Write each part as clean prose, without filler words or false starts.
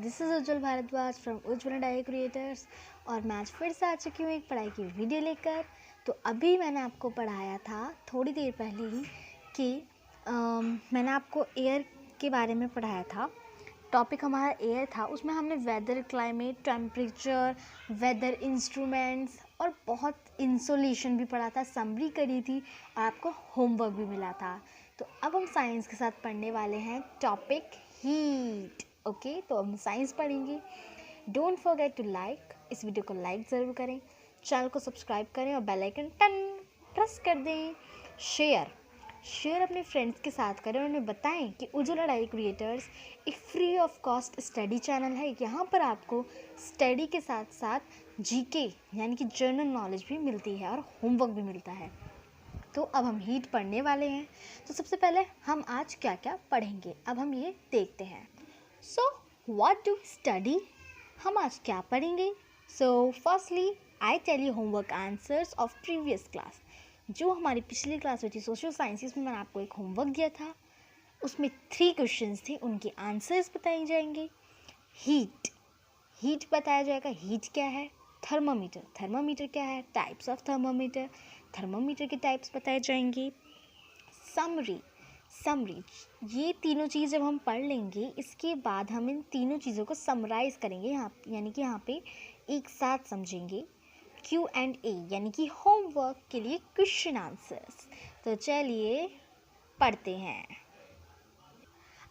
This is Ujjwal Bhardwaj from Ujjwal die creators और मैं आज फिर से आ चुकी हूँ एक पढ़ाई की वीडियो लेकर। तो अभी मैंने आपको पढ़ाया था थोड़ी देर पहले ही कि मैंने आपको एयर के बारे में पढ़ाया था। टॉपिक हमारा एयर था, उसमें हमने weather, climate, temperature, weather instruments और बहुत इंसोलेशन भी पढ़ा था, समरी करी थी और आपको होमवर्क भी मिला था। तो अब हम साइंस के साथ पढ़ने वाले हैं टॉपिक हीट। ओके, तो हम साइंस पढ़ेंगे। डोंट फॉरगेट टू लाइक, इस वीडियो को लाइक ज़रूर करें, चैनल को सब्सक्राइब करें और बेल आइकन टन प्रेस कर दें। शेयर अपने फ्रेंड्स के साथ करें और उन्हें बताएं कि उज्जवल डाई क्रिएटर्स एक free of cost study channel है। यहाँ पर आपको स्टडी के साथ साथ जीके यानी कि जनरल नॉलेज भी मिलती है और होमवर्क भी मिलता है। तो अब हम हीट पढ़ने वाले हैं। तो सबसे पहले हम आज क्या क्या पढ़ेंगे, अब हम ये देखते हैं। सो व्हाट डू स्टडी, हम आज क्या पढ़ेंगे। So firstly I tell you homework answers of previous class. जो हमारी पिछली क्लास हुई थी सोशल साइंसेस में, मैंने आपको एक होमवर्क दिया था, उसमें 3 क्वेश्चंस थे, उनके आंसर्स बताए जाएंगे। हीट बताया जाएगा, हीट क्या है। थर्मामीटर क्या है, टाइप्स ऑफ थर्मामीटर के टाइप्स बताए जाएंगे। समरी ये तीनों चीज़ जब हम पढ़ लेंगे, इसके बाद हम इन तीनों चीज़ों को समराइज़ करेंगे यहाँ, यानी कि यहाँ पे एक साथ समझेंगे। Q&A यानी कि होमवर्क के लिए क्वेश्चन आंसर्स। तो चलिए पढ़ते हैं।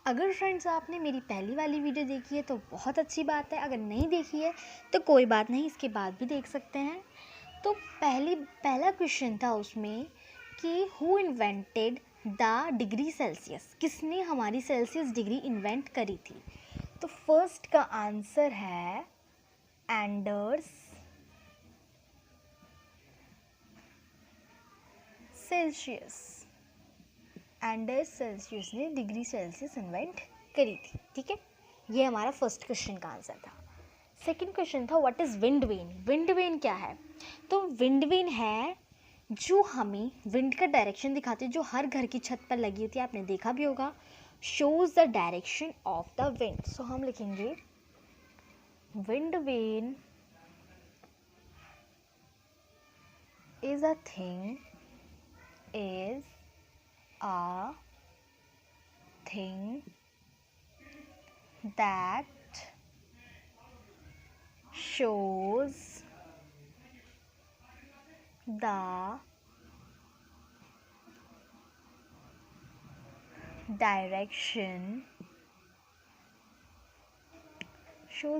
अगर फ्रेंड्स आपने मेरी पहली वाली वीडियो देखी है तो बहुत अच्छी बात है, अगर नहीं देखी है तो कोई बात नहीं, इसके बाद भी देख सकते हैं। तो पहला क्वेश्चन था उसमें कि who invented the degree Celsius, किसने हमारी सेल्सियस डिग्री इन्वेंट करी थी। तो फर्स्ट का आंसर है एंडर्स सेल्सियस ने डिग्री सेल्सियस इन्वेंट करी थी। ठीक है, ये हमारा फर्स्ट क्वेश्चन का आंसर था। सेकंड क्वेश्चन था what is wind vane. Wind vane क्या है, तो विंड वेन है जो हमें विंड का डायरेक्शन दिखाती है, जो हर घर की छत पर लगी होती है, आपने देखा भी होगा। Shows the direction of the wind. So हम लिखेंगे wind vane is a thing that shows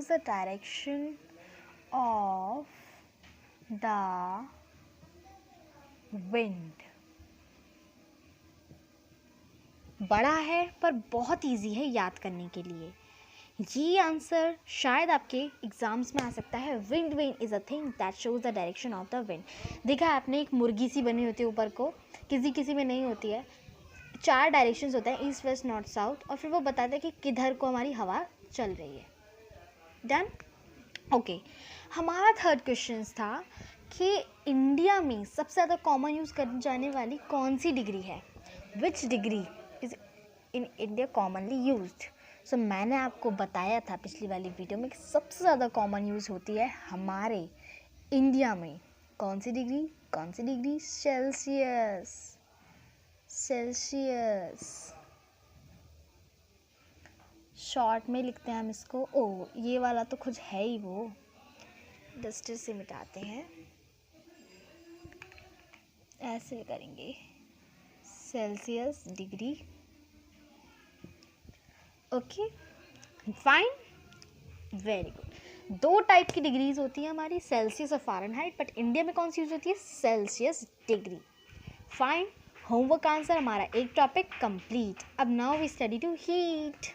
the direction of the wind। बड़ा है पर बहुत इजी है याद करने के लिए। ये आंसर शायद आपके एग्जाम्स में आ सकता है। Wind vane is a thing that shows the direction of the wind. देखा है आपने, एक मुर्गी सी बनी होती है ऊपर को, किसी में नहीं होती है। 4 डायरेक्शंस होते हैं, ईस्ट वेस्ट नॉर्थ साउथ, और फिर वो बताता है कि किधर को हमारी हवा चल रही है। डन। ओके, हमारा थर्ड क्वेश्चन था कि इंडिया में सबसे ज़्यादा कॉमन यूज़ कर जाने वाली कौन सी डिग्री है। Which degree is in India commonly used. So मैंने आपको बताया था पिछली वाली वीडियो में कि सबसे ज़्यादा कॉमन यूज़ होती है हमारे इंडिया में कौन सी डिग्री, सेल्सियस। शॉर्ट में लिखते हैं हम इसको। ओ, ये वाला तो कुछ है ही, वो डस्टर से मिटाते हैं, ऐसे करेंगे, Celsius degree. Okay fine, very good. 2 type की डिग्रीज होती हैं हमारी, सेल्सियस और फ़ारेनहाइट, बट इंडिया में कौन सी यूज़ होती है, Celsius degree. Fine, homework answer हमारा एक टॉपिक कंप्लीट। अब now we study to heat.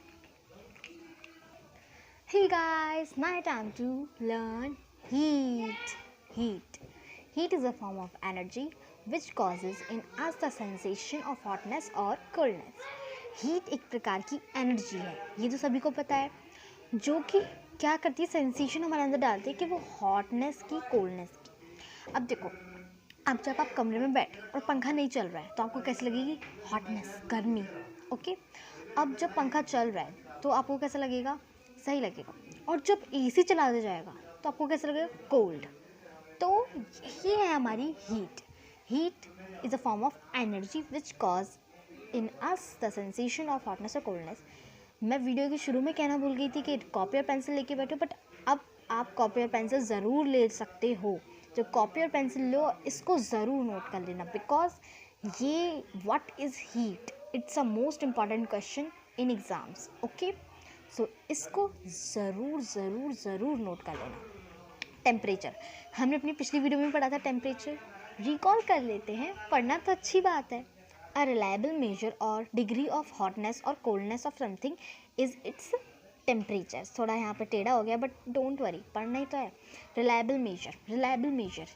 Hey guys, now time to learn heat. Heat is a form of energy which causes in us the sensation of hotness or coldness. Heat एक प्रकार की energy है, ये तो सभी को पता है, जो कि क्या करती है, सेंसेशन हमारे अंदर डालती है कि वो हॉटनेस की, कोल्डनेस की। अब देखो, अब जब आप कमरे में बैठे और पंखा नहीं चल रहा है तो आपको कैसी लगेगी, हॉटनेस, गर्मी। ओके, अब जब पंखा चल रहा है तो आपको कैसा लगेगा, सही लगेगा। और जब एसी चला दिया जाएगा तो आपको कैसा लगेगा? कोल्ड। तो ये है हमारी heat. Heat is a form of energy which cause in us the sensation of hotness और कोल्डनेस। मैं वीडियो के शुरू में कहना भूल गई थी कि कॉपी और पेंसिल लेके बैठो, बट अब आप कॉपी और पेंसिल ज़रूर ले सकते हो। जो कॉपी और पेंसिल लो, इसको ज़रूर नोट कर लेना, बिकॉज ये what is heat, it's a most important question in exams. Okay, so इसको ज़रूर ज़रूर ज़रूर नोट कर लेना। टेम्परेचर, हमने अपनी पिछली वीडियो में पढ़ा था टेम्परेचर, रिकॉल कर लेते हैं, पढ़ना तो अच्छी बात है। अ रिलायबल मेजर और डिग्री ऑफ हॉटनेस और coldness of something is its temperature. थोड़ा यहाँ पे टेढ़ा हो गया, बट डोंट वरी, पढ़ना ही तो है। Reliable measure, reliable measure,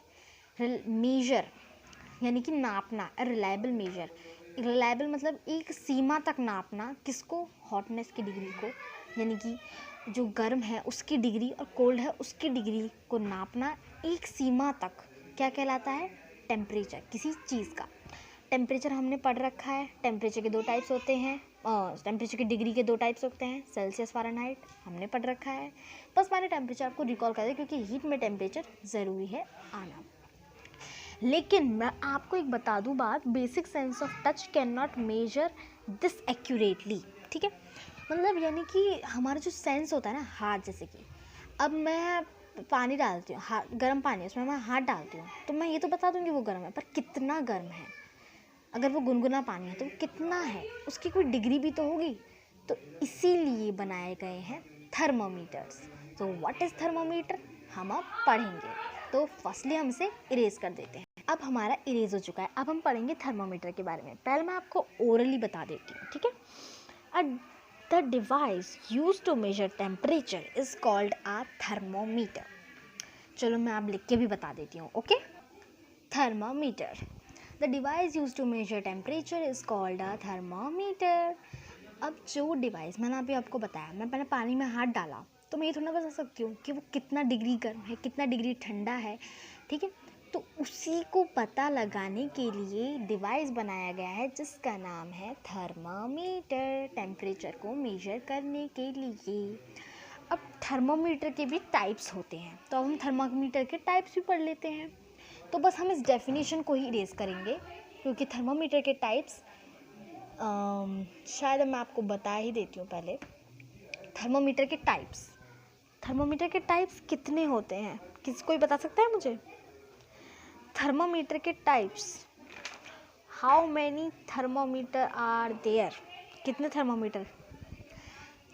measure यानी कि नापना। अ रिलायबल मेजर, रिलायबल मतलब एक सीमा तक नापना। किसको? हॉटनेस की डिग्री को, यानी कि जो गर्म है उसकी डिग्री और कोल्ड है उसकी डिग्री को नापना एक सीमा तक क्या कहलाता है? टेम्परेचर किसी चीज़ का। टेम्परेचर हमने पढ़ रखा है। टेम्परेचर के दो टाइप्स होते हैं, टेम्परेचर की डिग्री के दो टाइप्स होते हैं, सेल्सियस, फ़ारेनहाइट, हमने पढ़ रखा है। बस मैंने टेम्परेचर आपको रिकॉल कर दिया क्योंकि हीट में टेम्परेचर ज़रूरी है आना। लेकिन मैं आपको एक बता दूं बात, basic sense of touch can not measure this accurately. ठीक है, मतलब यानी कि हमारा जो सेंस होता है ना, हाथ, जैसे कि अब मैं पानी डालती हूँ, गर्म पानी, उसमें मैं हाथ डालती हूँ, तो मैं ये तो बता दूँगी वो गर्म है, पर कितना गर्म है? अगर वो गुनगुना पानी है तो कितना है, उसकी कोई डिग्री भी तो होगी। तो इसीलिए बनाए गए हैं थर्मोमीटर्स। तो व्हाट इज़ थर्मोमीटर, हम अब पढ़ेंगे। तो फर्स्टली हम इसे इरेज कर देते हैं। अब हमारा इरेज हो चुका है, अब हम पढ़ेंगे थर्मोमीटर के बारे में। पहले मैं आपको ओरली बता देती हूँ, ठीक है। The device used to measure temperature is called a thermometer. चलो मैं आप लिख के भी बता देती हूँ। Okay, thermometer, the device used to measure temperature is called a thermometer. अब जो डिवाइस मैंने अभी आपको बताया, मैं पहले पानी में हाथ डाला तो मैं ये थोड़ा बता सकती हूँ कि वो कितना डिग्री गर्म है, कितना डिग्री ठंडा है। ठीक है, तो उसी को पता लगाने के लिए डिवाइस बनाया गया है जिसका नाम है थर्मामीटर, टेम्परेचर को मेजर करने के लिए। अब थर्मामीटर के भी टाइप्स होते हैं, तो अब हम थर्मामीटर के टाइप्स भी पढ़ लेते हैं। तो बस हम इस डेफिनेशन को ही इरेज करेंगे क्योंकि थर्मामीटर के टाइप्स शायद मैं आपको बता ही देती हूँ पहले। थर्मामीटर के टाइप्स कितने होते हैं, किसी कोई बता सकता है मुझे? थर्मामीटर के types, how many thermometer are there, कितने थर्मामीटर?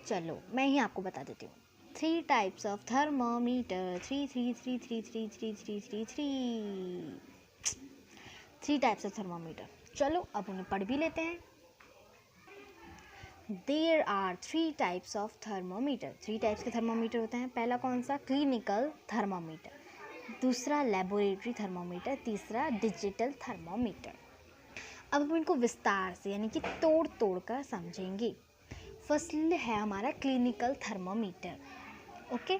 चलो मैं ही आपको बता देती हूँ। 3 types of thermometer, 3 types of thermometer. चलो अब उन्हें पढ़ भी लेते हैं। There are 3 types of thermometer. 3 types के थर्मामीटर होते हैं। पहला कौन सा? क्लिनिकल थर्मामीटर, दूसरा लेबोरेटरी थर्मामीटर, तीसरा डिजिटल थर्मामीटर। अब हम इनको विस्तार से यानी कि तोड़ तोड़ कर समझेंगे। फर्स्ट है हमारा clinical thermometer. Okay,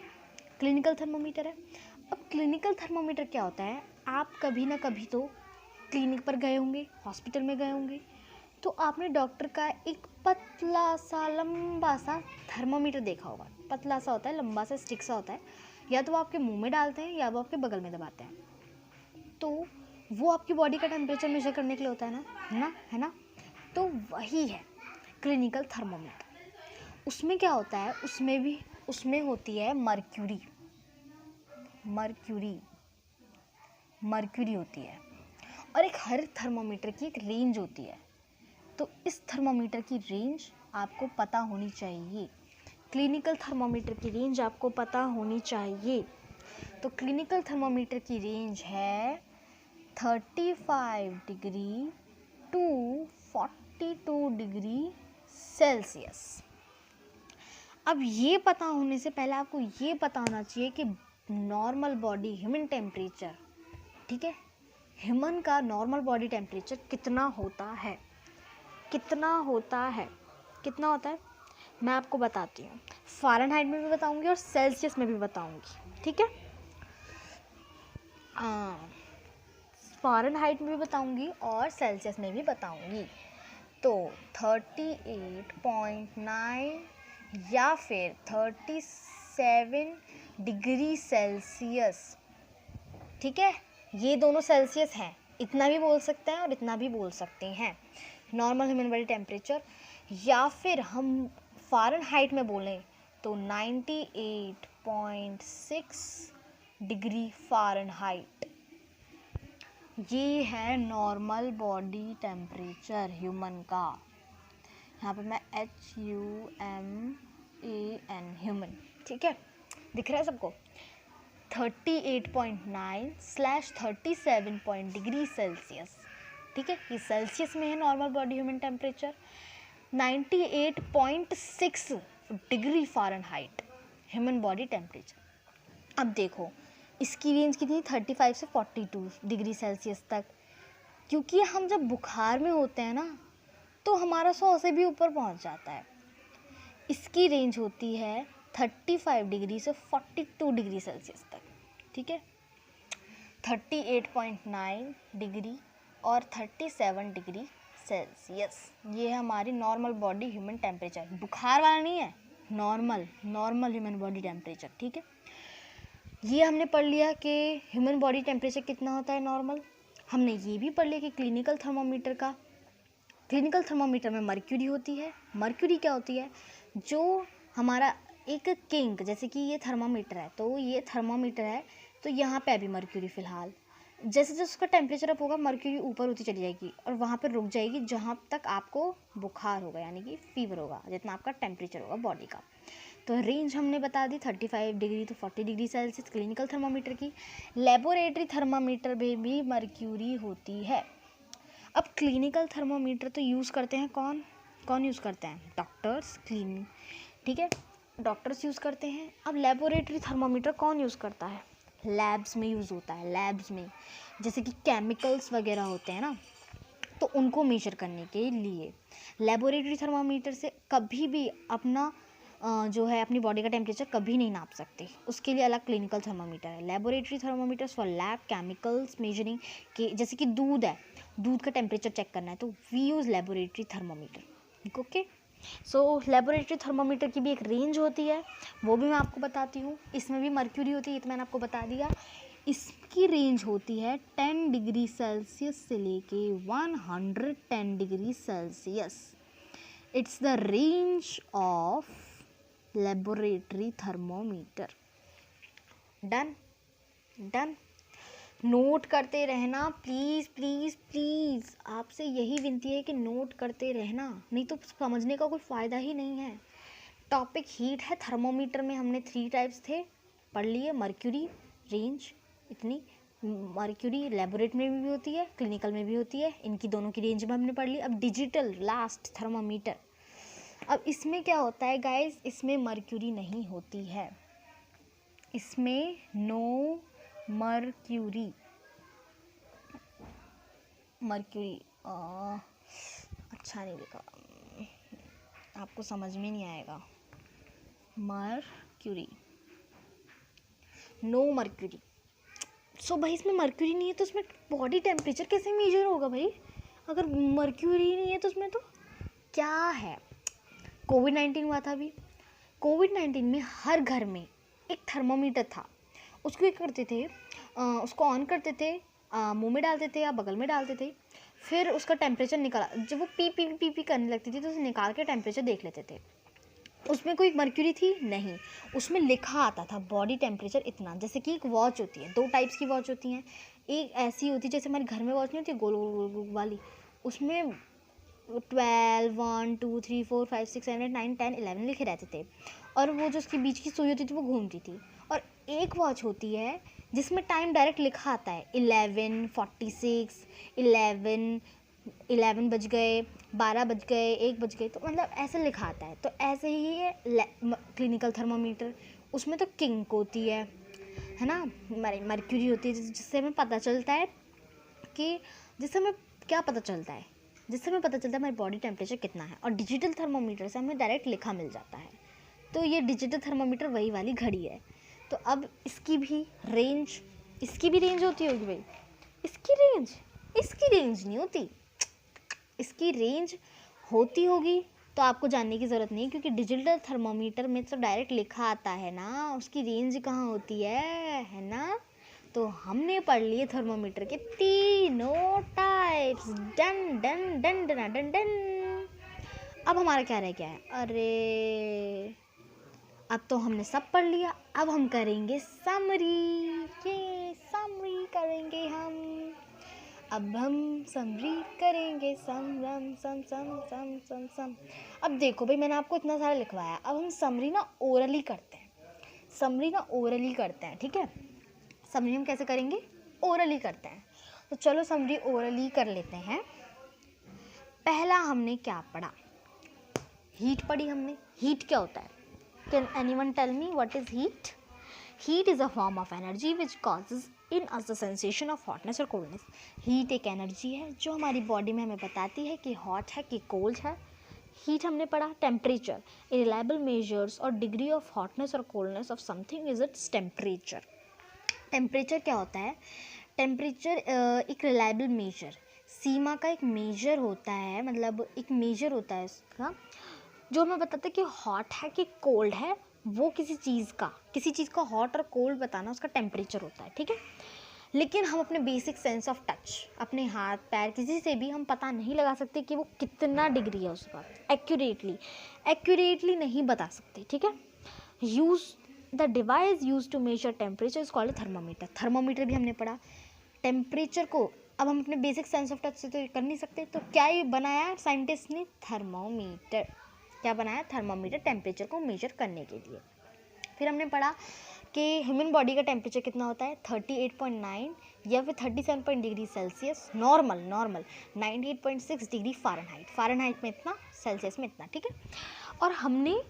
clinical thermometer है। अब क्लिनिकल थर्मामीटर क्या होता है? आप कभी ना कभी तो क्लिनिक पर गए होंगे, हॉस्पिटल में गए होंगे, तो आपने डॉक्टर का एक पतला सा लंबा सा थर्मामीटर देखा होगा। पतला सा होता है, लंबा सा स्टिक सा होता है, या तो वो आपके मुंह में डालते हैं या वो आपके बगल में दबाते हैं। तो वो आपकी बॉडी का टेम्परेचर मेजर करने के लिए होता है ना, है ना। तो वही है क्लिनिकल थर्मामीटर। उसमें क्या होता है? उसमें होती है मर्क्यूरी होती है, और एक हर थर्मामीटर की एक रेंज होती है। तो इस थर्मामीटर की रेंज आपको पता होनी चाहिए। क्लिनिकल थर्मामीटर की रेंज आपको पता होनी चाहिए। तो क्लिनिकल थर्मामीटर की रेंज है 35 डिग्री टू 42 डिग्री सेल्सियस। अब ये पता होने से पहले आपको ये पता होना चाहिए कि नॉर्मल बॉडी ह्यूमन टेम्परेचर, ठीक है, ह्यूमन का नॉर्मल बॉडी टेम्परेचर कितना होता है, कितना होता है मैं आपको बताती हूँ। फ़ारेनहाइट में भी बताऊँगी और सेल्सियस में भी बताऊँगी, ठीक है। फ़ारेनहाइट में भी बताऊँगी और सेल्सियस में भी बताऊँगी। तो 38.9 या फिर 37 डिग्री सेल्सियस। ठीक है, ये दोनों सेल्सियस हैं, इतना भी बोल सकते हैं और इतना भी बोल सकते हैं नॉर्मल ह्यूमन बॉडी टेम्परेचर। या फिर हम फ़ारेनहाइट में बोलें तो 98.6 डिग्री फ़ारेनहाइट, ये है नॉर्मल बॉडी टेम्परेचर ह्यूमन का। यहाँ पे मैं HUMAN ह्यूमन, ठीक है, दिख रहा है सबको। 38.9/37 डिग्री सेल्सियस, ठीक है, ये सेल्सियस में है normal body human temperature. 98.6 degree Fahrenheit human body temperature. अब देखो इसकी रेंज कितनी, 35 से 42 डिग्री सेल्सियस तक, क्योंकि हम जब बुखार में होते हैं ना तो हमारा 100 से भी ऊपर पहुंच जाता है। इसकी रेंज होती है 35 डिग्री से 42 डिग्री सेल्सियस तक, ठीक है। 38.9 डिग्री और 37 डिग्री सेल्सियस, ये है हमारी नॉर्मल बॉडी ह्यूमन टेम्परेचर। बुखार वाला नहीं है, नॉर्मल ह्यूमन बॉडी टेम्परेचर, ठीक है। ये हमने पढ़ लिया कि ह्यूमन बॉडी टेम्परेचर कितना होता है नॉर्मल। हमने ये भी पढ़ लिया कि क्लिनिकल थर्मामीटर में मर्क्यूरी होती है। मर्क्यूरी क्या होती है, जो हमारा एक किंक, जैसे कि ये थर्मामीटर है तो ये थर्मामीटर है तो यहाँ पे अभी मर्क्यूरी फ़िलहाल, जैसे जैसे उसका टेम्परेचर अप होगा मर्क्यूरी ऊपर होती चली जाएगी और वहाँ पर रुक जाएगी जहाँ तक आपको बुखार होगा, यानी कि फीवर होगा, जितना आपका टेम्परेचर होगा बॉडी का। तो रेंज हमने बता दी 35 डिग्री तो 40 डिग्री सेल्सियस क्लिनिकल थर्मामीटर की। लेबोरेटरी थर्मामीटर में भी मर्क्यूरी होती है। अब क्लिनिकल थर्मामीटर तो यूज़ करते हैं कौन यूज़ करते हैं, डॉक्टर्स, ठीक है, डॉक्टर्स यूज़ करते हैं। अब लेबोरेटरी थर्मामीटर कौन यूज़ करता है, लैब्स में यूज़ होता है। लैब्स में जैसे कि केमिकल्स वगैरह होते हैं ना, तो उनको मेजर करने के लिए लेबोरेटरी थर्मामीटर से कभी भी अपना जो है अपनी बॉडी का टेम्परेचर कभी नहीं नाप सकते, उसके लिए अलग क्लिनिकल थर्मामीटर है। Laboratory thermometers for lab chemicals measuring के, जैसे कि दूध है, दूध का टेम्परेचर चेक करना है तो we use laboratory thermometer, okay. So laboratory thermometer की भी एक रेंज होती है, वो भी मैं आपको बताती हूँ। इसमें भी मर्क्यूरी होती है, ये तो मैंने आपको बता दिया। इसकी रेंज होती है 10 डिग्री सेल्सियस से लेके 110 degree Celsius. It's the range of laboratory thermometer. Done, note करते रहना प्लीज़ प्लीज़ प्लीज़, आपसे यही विनती है कि नोट करते रहना, नहीं तो समझने का कोई फ़ायदा ही नहीं है। टॉपिक हीट है, थर्मोमीटर में हमने 3 टाइप्स थे पढ़ लिए। मर्क्यूरी रेंज इतनी, मर्क्यूरी लेबोरेटरी में भी होती है, क्लिनिकल में भी होती है, इनकी दोनों की रेंज में हमने पढ़ ली। अब डिजिटल लास्ट थर्मोमीटर, अब इसमें क्या होता है गाइस, इसमें मर्क्यूरी नहीं होती है, इसमें नो मर्क्यूरी अच्छा नहीं लिखा, आपको समझ में नहीं आएगा। Mercury, no mercury. सो भाई इसमें मर्क्यूरी नहीं है तो उसमें बॉडी टेम्परेचर कैसे मेजर होगा भाई, अगर मर्क्यूरी नहीं है तो उसमें तो क्या है। कोविड-19 हुआ था अभी, कोविड-19 में हर घर में एक थर्मोमीटर था, उसको क्या करते थे, उसको ऑन करते थे, मुंह में डालते थे या बगल में डालते थे, फिर उसका टेम्परेचर निकाला, जब वो पी पी पी पी करने लगती थी तो उसे निकाल के टेम्परेचर देख लेते थे। उसमें कोई मर्क्यूरी थी नहीं, उसमें लिखा आता था बॉडी टेम्परेचर इतना। जैसे कि एक वॉच होती है, 2 टाइप्स की वॉच होती हैं, एक ऐसी होती है जैसे हमारे घर में वॉच नहीं होती गोल गोल गोल वाली, उसमें 12, 1, 2, 3, 4, 5, 6, 7, 8, 9, 10, 11 लिखे रहते थे, और वो जो उसकी बीच की सुई होती थी वो घूमती थी। और एक वॉच होती है जिसमें टाइम डायरेक्ट लिखा आता है, 11:46, 11 बज गए, 12 बज गए, 1 बज गए, तो मतलब ऐसे लिखा आता है। तो ऐसे ही है क्लिनिकल थर्मामीटर, उसमें तो किंक होती है ना, मर्क्यूरी होती है, जिससे हमें पता चलता है कि, जिससे हमें क्या पता चलता है, जिससे हमें पता चलता है हमारी बॉडी टेम्परेचर कितना है। और डिजिटल थर्मोमीटर से हमें डायरेक्ट लिखा मिल जाता है। तो ये डिजिटल थर्मोमीटर वही वाली घड़ी है। तो अब इसकी भी रेंज होती होगी भाई, इसकी रेंज नहीं होती, इसकी रेंज होती होगी तो आपको जानने की ज़रूरत नहीं, क्योंकि डिजिटल थर्मोमीटर में तो डायरेक्ट लिखा आता है ना, उसकी रेंज कहाँ होती है ना। तो हमने पढ़ लिए थर्मोमीटर के तीनों types. Done done done done done done. अब हमारा क्या रह गया है? अरे अब तो हमने सब पढ़ लिया, अब हम करेंगे समरी। ये समरी करेंगे हम। अब हम समरी करेंगे, सम रम सम सम सम सम सम। अब देखो भाई, मैंने आपको इतना सारा लिखवाया, अब हम समरी ना ओरली करते हैं। समरी ना ओरली करते हैं, ठीक है। समरी हम कैसे करेंगे? ओरली करते हैं। तो चलो समरी ओरली कर लेते हैं। पहला हमने क्या पढ़ा? हीट पढ़ी हमने। हीट क्या होता है? Can anyone tell me what is heat? Heat is a form of energy which causes in us the sensation of hotness और कोल्डनेस। हीट एक एनर्जी है जो हमारी बॉडी में हमें बताती है कि हॉट है कि कोल्ड है। हीट हमने पढ़ा। टेम्परेचर, ए रिलायबल मेजर्स और डिग्री ऑफ हॉटनेस और coldness of something is its temperature. Temperature क्या होता है? टेम्परेचर एक रिलायबल मेजर, सीमा का एक मेजर होता है, मतलब एक मेजर होता है इसका, जो हमें बताता है कि हॉट है कि कोल्ड है। वो किसी चीज़ का हॉट और कोल्ड बताना उसका टेम्परेचर होता है, ठीक है। लेकिन हम अपने बेसिक सेंस ऑफ टच, अपने हाथ पैर किसी से भी हम पता नहीं लगा सकते कि वो कितना डिग्री है उसका। एक्यूरेटली नहीं बता सकते, ठीक है। The device used to measure temperature is called thermometer. Thermometer भी हमने पढ़ा। टेम्परेचर को अब हम अपने बेसिक सेंस ऑफ टच से तो कर नहीं सकते, तो क्या ये बनाया साइंटिस्ट ने? थर्मोमीटर। क्या बनाया? थर्मोमीटर, टेम्परेचर को मेजर करने के लिए। फिर हमने पढ़ा कि ह्यूमन बॉडी का टेम्परेचर कितना होता है? 38.9 या फिर 37 degree Celsius normal 98.6 degree Fahrenheit में इतना, सेल्सियस में इतना, ठीक है। और हमने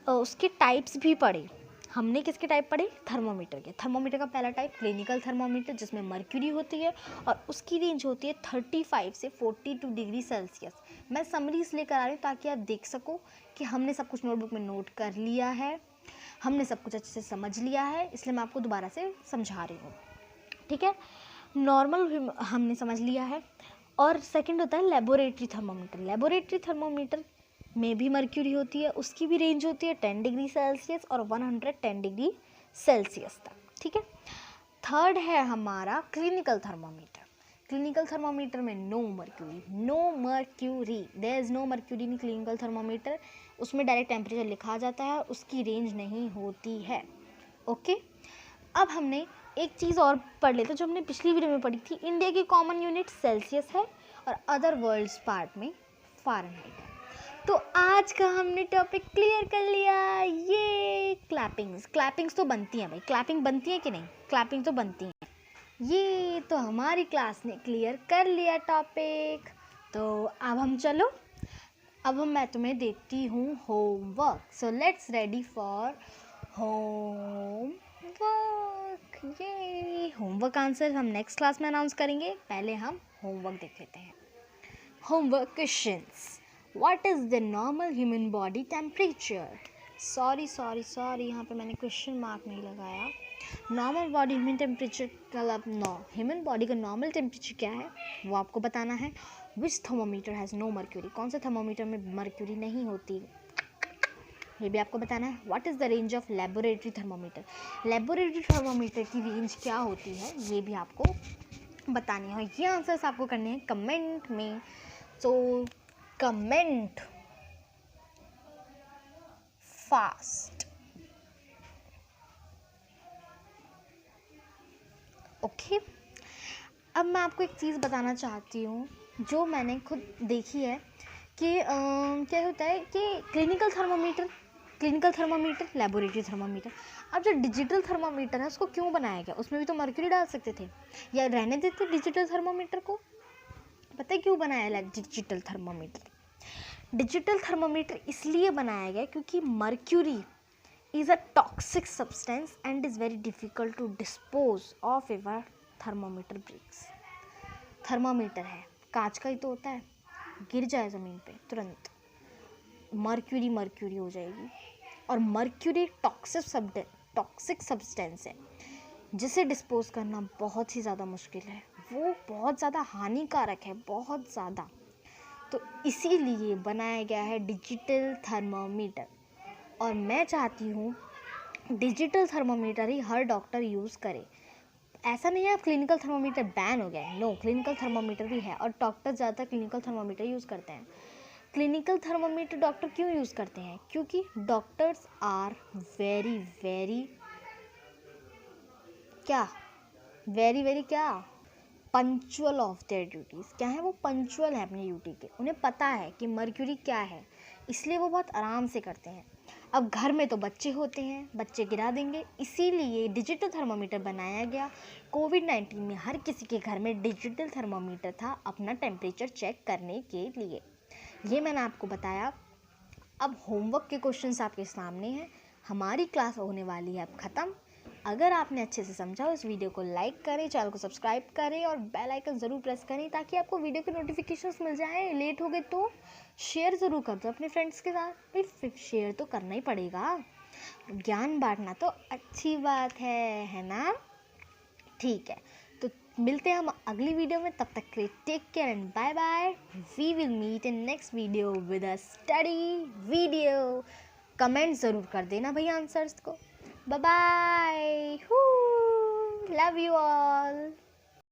उसके टाइप्स भी पढ़े। हमने किसके टाइप पढ़े? थर्मोमीटर के। थर्मोमीटर का पहला टाइप क्लिनिकल थर्मोमीटर, जिसमें मर्क्यूरी होती है और उसकी रेंज होती है 35 से 42 डिग्री सेल्सियस। मैं समरी इसलिए करा रही हूँ ताकि आप देख सको कि हमने सब कुछ नोटबुक में नोट कर लिया है, हमने सब कुछ अच्छे से समझ लिया है, इसलिए मैं आपको दोबारा से समझा रही हूँ, ठीक है। नॉर्मल हमने समझ लिया है। और सेकंड होता है लेबोरेटरी थर्मोमीटर। लेबोरेटरी थर्मोमीटर में भी मर्क्यूरी होती है, उसकी भी रेंज होती है 10 डिग्री सेल्सियस और 110 डिग्री सेल्सियस तक, ठीक है। थर्ड है हमारा क्लिनिकल थर्मोमीटर। क्लिनिकल थर्मोमीटर में no mercury, there is no mercury in clinical thermometer. उसमें डायरेक्ट टेम्परेचर लिखा जाता है, उसकी रेंज नहीं होती है, ओके। अब हमने एक चीज़ और पढ़ लेते जो हमने पिछली वीडियो में पढ़ी थी। इंडिया की कॉमन यूनिट सेल्सियस है और अदर वर्ल्ड्स पार्ट में फ़ारेनहाइट है। तो आज का हमने टॉपिक क्लियर कर लिया। ये क्लैपिंग्स तो बनती हैं भाई। क्लैपिंग बनती है कि नहीं? क्लैपिंग तो बनती हैं। ये तो हमारी क्लास ने क्लियर कर लिया टॉपिक। तो अब हम चलो, अब मैं तुम्हें देती हूँ homework. So let's ready for homework. ये होमवर्क आंसर हम नेक्स्ट क्लास में अनाउंस करेंगे, पहले हम होमवर्क देख लेते हैं। Homework questions. What is the normal human body temperature? Sorry यहाँ पे मैंने क्वेश्चन मार्क नहीं लगाया। नॉर्मल बॉडी ह्यूमन टेम्परेचर मतलब ह्यूमन बॉडी का नॉर्मल टेम्परेचर क्या है वो आपको बताना है। विच थर्मोमीटर हैज़ नो मर्क्यूरी? कौन से थर्मोमीटर में मर्क्यूरी नहीं होती, ये भी आपको बताना है। What is the range of laboratory thermometer? Laboratory thermometer की रेंज क्या होती है ये भी आपको बतानी है। ये आंसर्स आपको करने हैं कमेंट में। So comment fast, okay. अब मैं आपको एक चीज़ बताना चाहती हूँ जो मैंने खुद देखी है कि क्या होता है कि क्लिनिकल थर्मोमीटर, लेबोरेटरी थर्मोमीटर। अब जो डिजिटल थर्मोमीटर है उसको क्यों बनाया गया? उसमें भी तो मर्क्यूरी डाल सकते थे या रहने देते डिजिटल थर्मोमीटर को। पता है क्यों बनाया डिजिटल थर्मोमीटर? डिजिटल थर्मोमीटर इसलिए बनाया गया क्योंकि mercury is a toxic substance and is very difficult to dispose of ever thermometer breaks. Thermometer है, कांच का ही तो होता है, गिर जाए ज़मीन पे तुरंत मर्क्यूरी हो जाएगी। और मर्क्यूरी टॉक्सिक सब्सटेंस है जिसे डिस्पोज करना बहुत ही ज़्यादा मुश्किल है, वो बहुत ज़्यादा हानिकारक है, बहुत ज़्यादा। तो इसीलिए बनाया गया है डिजिटल थर्मामीटर। और मैं चाहती हूँ डिजिटल थर्मामीटर ही हर डॉक्टर यूज़ करे। ऐसा नहीं है आप क्लिनिकल थर्मामीटर बैन हो गया है, नो, क्लिनिकल थर्मामीटर भी है और डॉक्टर ज़्यादातर क्लिनिकल थर्मामीटर यूज़ करते हैं। क्लिनिकल थर्मामीटर डॉक्टर क्यों यूज़ करते हैं? क्योंकि डॉक्टर्स आर वेरी वेरी क्या पंचुअल ऑफ देयर ड्यूटीज़। क्या है वो? पंचुअल है अपनी ड्यूटी के। उन्हें पता है कि मर्क्यूरी क्या है, इसलिए वो बहुत आराम से करते हैं। अब घर में तो बच्चे होते हैं, बच्चे गिरा देंगे, इसीलिए डिजिटल थर्मामीटर बनाया गया। कोविड-19 में हर किसी के घर में डिजिटल थर्मामीटर था अपना टेम्परेचर चेक करने के लिए। ये मैंने आपको बताया। अब होमवर्क के क्वेश्चंस आपके सामने हैं। हमारी क्लास होने वाली है अब ख़त्म। अगर आपने अच्छे से समझा इस वीडियो को लाइक करें, चैनल को सब्सक्राइब करें और बेल आइकन ज़रूर प्रेस करें ताकि आपको वीडियो के नोटिफिकेशंस मिल जाएं। लेट हो गए तो शेयर ज़रूर कर दो अपने फ्रेंड्स के साथ। भाई शेयर तो करना ही पड़ेगा, ज्ञान बांटना तो अच्छी बात है ना? ठीक है, तो मिलते हैं हम अगली वीडियो में। तब तक के लिए take care and bye bye. We will meet in next video with a study video. Comment ज़रूर कर देना भैया आंसर्स को। Bye bye, love you all.